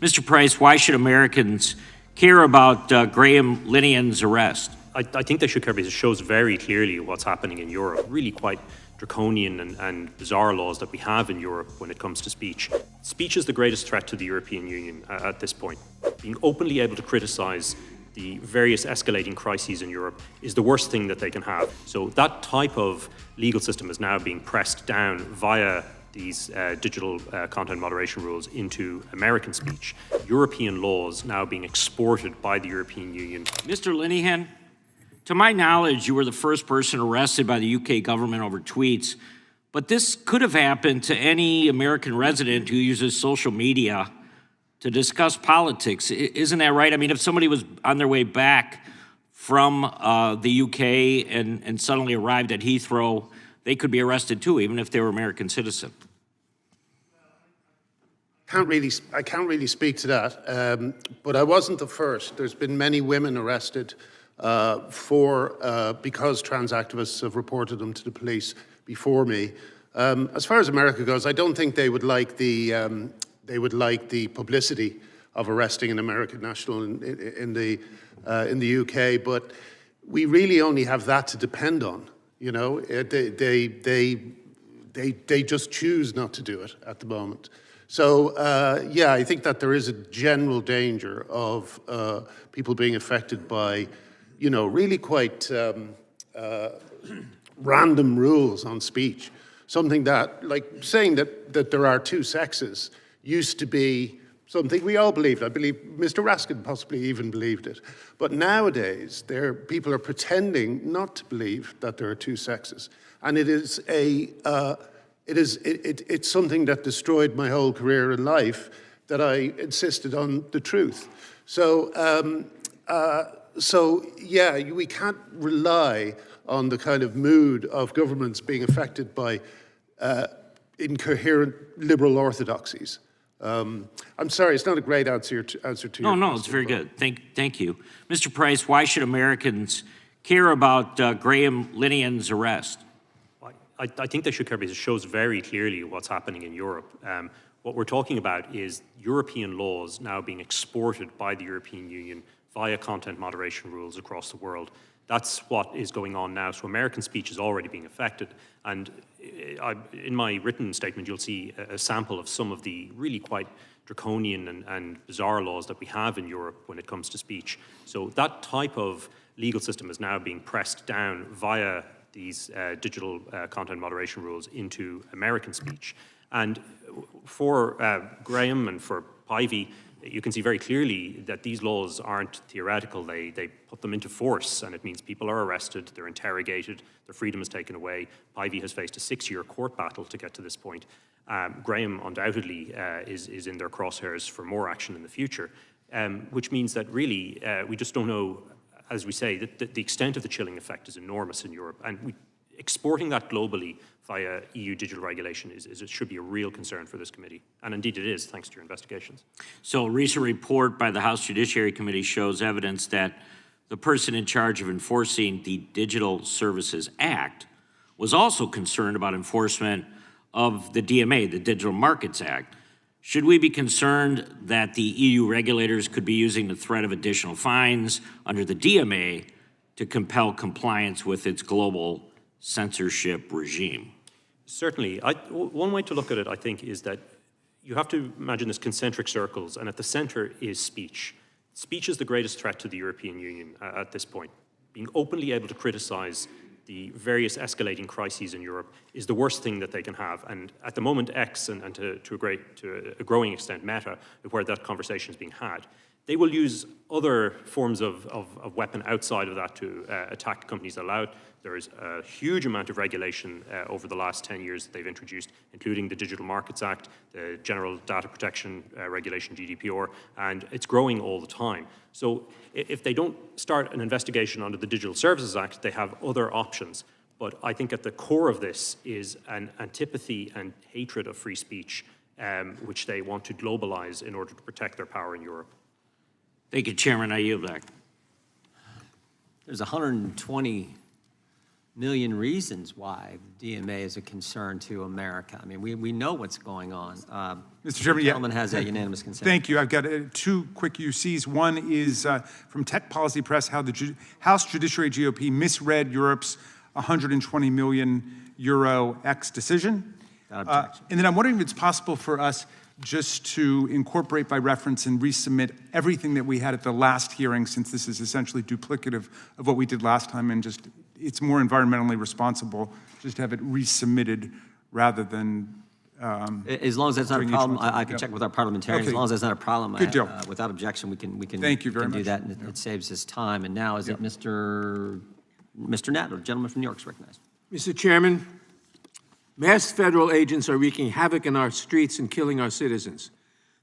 Mr. Price, why should Americans care about Graham Linehan's arrest? I think they should care because it shows very clearly what's happening in Europe. Really quite draconian and bizarre laws that we have in Europe when it comes to speech. Speech is the greatest threat to the European Union at this point. Being openly able to criticise the various escalating crises in Europe is the worst thing that they can have. So that type of legal system is now being pressed down via these digital content moderation rules into American speech. European laws now being exported by the European Union. Mr. Linehan, to my knowledge, you were the first person arrested by the UK government over tweets, but this could have happened to any American resident who uses social media to discuss politics. Isn't that right? I mean, if somebody was on their way back from the UK and suddenly arrived at Heathrow, they could be arrested too, even if they were American citizen. I can't really speak to that, but I wasn't the first. There's been many women arrested because trans activists have reported them to the police before me. As far as America goes, I don't think they would like the publicity of arresting an American national in the UK, but we really only have that to depend on. You know, they just choose not to do it at the moment. So yeah, I think that there is a general danger of people being affected by, you know, really quite random rules on speech. Something that, like saying that there are two sexes, used to be something we all believed. I believe Mr. Raskin possibly even believed it. But nowadays, people are pretending not to believe that there are two sexes. And it is it's something that destroyed my whole career in life, that I insisted on the truth. So, yeah, we can't rely on the kind of mood of governments being affected by incoherent liberal orthodoxies. I'm sorry, it's not a great answer to your question. No, it's very good. Thank you. Mr. Price, why should Americans care about Graham Linehan's arrest? I think they should care because it shows very clearly what's happening in Europe. What we're talking about is European laws now being exported by the European Union via content moderation rules across the world. That's what is going on now. So American speech is already being affected. And in my written statement, you'll see a sample of some of the really quite draconian and bizarre laws that we have in Europe when it comes to speech. So that type of legal system is now being pressed down via these digital content moderation rules into American speech. And for Graham and for Pivy, you can see very clearly that these laws aren't theoretical. They put them into force, and it means people are arrested, they're interrogated, their freedom is taken away. Pivy has faced a 6-year court battle to get to this point. Graham undoubtedly is in their crosshairs for more action in the future, which means that really we just don't know, as we say, that the extent of the chilling effect is enormous in Europe. And exporting that globally via EU digital regulation it should be a real concern for this committee. And indeed it is, thanks to your investigations. So a recent report by the House Judiciary Committee shows evidence that the person in charge of enforcing the Digital Services Act was also concerned about enforcement of the DMA, the Digital Markets Act. Should we be concerned that the EU regulators could be using the threat of additional fines under the DMA to compel compliance with its global censorship regime? Certainly. One way to look at it, I think, is that you have to imagine this concentric circles, and at the center is speech. Speech is the greatest threat to the European Union at this point. Being openly able to criticize the various escalating crises in Europe is the worst thing that they can have. And at the moment, X, and to a growing extent, Meta, where that conversation is being had, they will use other forms of weapon outside of that to attack companies allowed. There is a huge amount of regulation over the last 10 years that they've introduced, including the Digital Markets Act, the General Data Protection Regulation, GDPR, and it's growing all the time. So if they don't start an investigation under the Digital Services Act, they have other options. But I think at the core of this is an antipathy and hatred of free speech, which they want to globalize in order to protect their power in Europe. Thank you, Chairman. I yield back. There's 120 million reasons why DMA is a concern to America. I mean, we know what's going on. Mr. Chairman, the yeah. gentleman has a unanimous consent. Thank you. I've got two quick UCs. One is from Tech Policy Press, how the House Judiciary GOP misread Europe's 120 million euro X decision. Without objection. And then I'm wondering if it's possible for us just to incorporate by reference and resubmit everything that we had at the last hearing, since this is essentially duplicative of what we did last time, and just it's more environmentally responsible just to have it resubmitted rather than as long as that's not a doing each problem, one. I can check with our parliamentarians. Okay. As long as that's not a problem, Good deal. Without objection, we can Thank you very can do much. that, and it saves us time. And now, is it Mr. Natt, the gentleman from New York, is recognized. Mr. Chairman, masked federal agents are wreaking havoc in our streets and killing our citizens.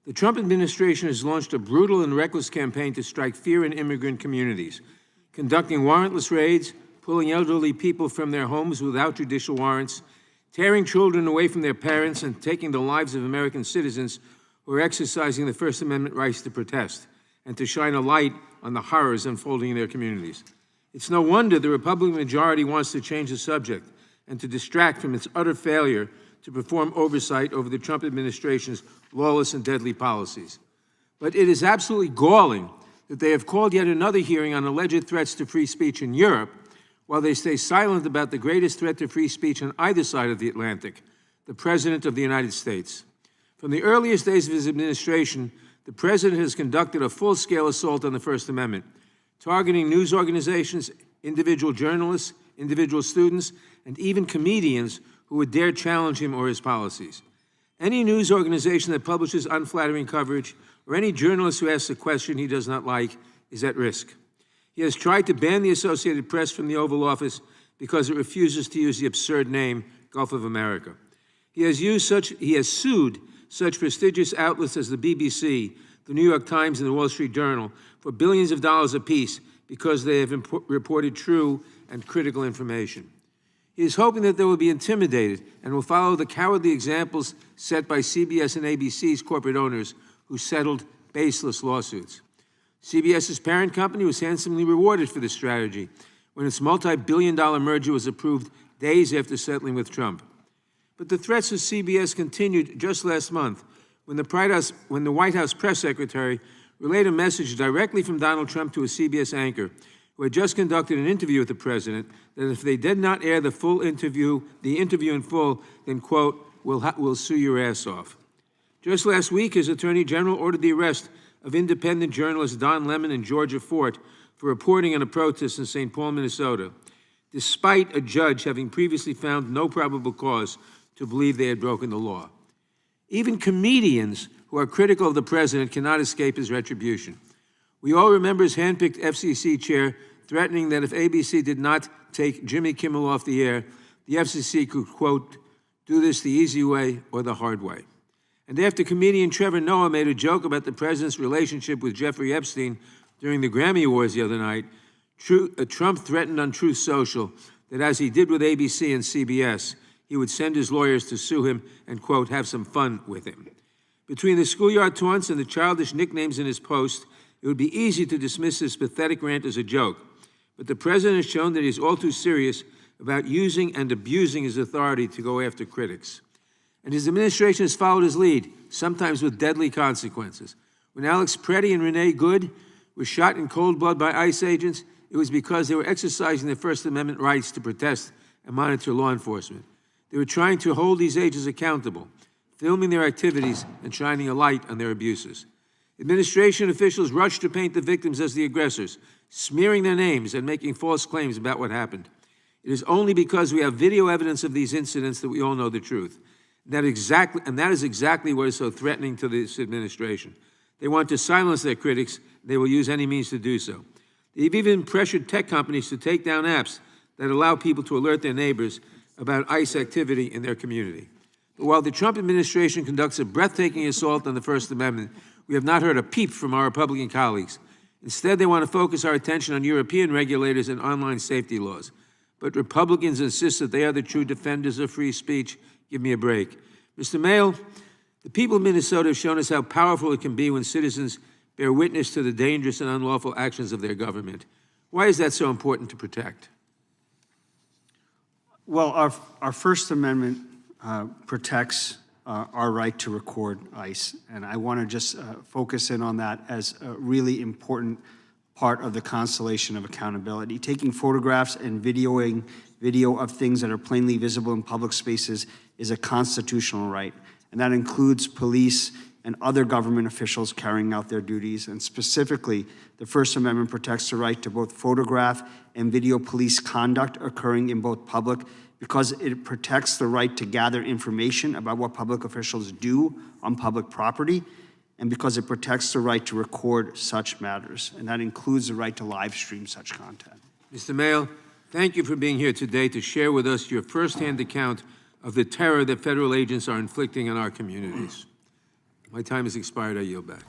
The Trump administration has launched a brutal and reckless campaign to strike fear in immigrant communities, conducting warrantless raids, pulling elderly people from their homes without judicial warrants, tearing children away from their parents, and taking the lives of American citizens who are exercising the First Amendment rights to protest and to shine a light on the horrors unfolding in their communities. It's no wonder the Republican majority wants to change the subject and to distract from its utter failure to perform oversight over the Trump administration's lawless and deadly policies. But it is absolutely galling that they have called yet another hearing on alleged threats to free speech in Europe, while they stay silent about the greatest threat to free speech on either side of the Atlantic, the President of the United States. From the earliest days of his administration, the President has conducted a full-scale assault on the First Amendment, targeting news organizations, individual journalists, individual students, and even comedians who would dare challenge him or his policies. Any news organization that publishes unflattering coverage or any journalist who asks a question he does not like is at risk. He has tried to ban the Associated Press from the Oval Office because it refuses to use the absurd name Gulf of America. He has sued such prestigious outlets as the BBC, the New York Times, and the Wall Street Journal for billions of dollars apiece because they have reported true and critical information. He is hoping that they will be intimidated and will follow the cowardly examples set by CBS and ABC's corporate owners who settled baseless lawsuits. CBS's parent company was handsomely rewarded for this strategy when its multi-billion-dollar merger was approved days after settling with Trump. But the threats of CBS continued just last month when the White House press secretary relayed a message directly from Donald Trump to a CBS anchor who had just conducted an interview with the president that if they did not air the interview in full, then, quote, we'll sue your ass off. Just last week, his attorney general ordered the arrest of independent journalists Don Lemon and Georgia Fort for reporting on a protest in St. Paul, Minnesota, despite a judge having previously found no probable cause to believe they had broken the law. Even comedians who are critical of the president cannot escape his retribution. We all remember his handpicked FCC chair threatening that if ABC did not take Jimmy Kimmel off the air, the FCC could, quote, do this the easy way or the hard way. And after comedian Trevor Noah made a joke about the president's relationship with Jeffrey Epstein during the Grammy Awards the other night, Trump threatened on Truth Social that as he did with ABC and CBS, he would send his lawyers to sue him and, quote, have some fun with him. Between the schoolyard taunts and the childish nicknames in his post, it would be easy to dismiss this pathetic rant as a joke. But the president has shown that he's all too serious about using and abusing his authority to go after critics. And his administration has followed his lead, sometimes with deadly consequences. When Alex Preddy and Renee Good were shot in cold blood by ICE agents, it was because they were exercising their First Amendment rights to protest and monitor law enforcement. They were trying to hold these agents accountable, filming their activities and shining a light on their abuses. Administration officials rushed to paint the victims as the aggressors, smearing their names and making false claims about what happened. It is only because we have video evidence of these incidents that we all know the truth. That is exactly what is so threatening to this administration. They want to silence their critics. They will use any means to do so. They've even pressured tech companies to take down apps that allow people to alert their neighbors about ICE activity in their community. But while the Trump administration conducts a breathtaking assault on the First Amendment, we have not heard a peep from our Republican colleagues. Instead, they want to focus our attention on European regulators and online safety laws. But Republicans insist that they are the true defenders of free speech. Give me a break. Mr. Mayo, the people of Minnesota have shown us how powerful it can be when citizens bear witness to the dangerous and unlawful actions of their government. Why is that so important to protect? Well, our First Amendment protects our right to record ICE, and I want to just focus in on that as a really important part of the constellation of accountability. Taking photographs and video of things that are plainly visible in public spaces is a constitutional right, and that includes police and other government officials carrying out their duties. And specifically, the First Amendment protects the right to both photograph and video police conduct occurring in both public, because it protects the right to gather information about what public officials do on public property, and because it protects the right to record such matters. And that includes the right to live stream such content. Mr. Mayo, thank you for being here today to share with us your firsthand account of the terror that federal agents are inflicting on our communities. My time has expired. I yield back.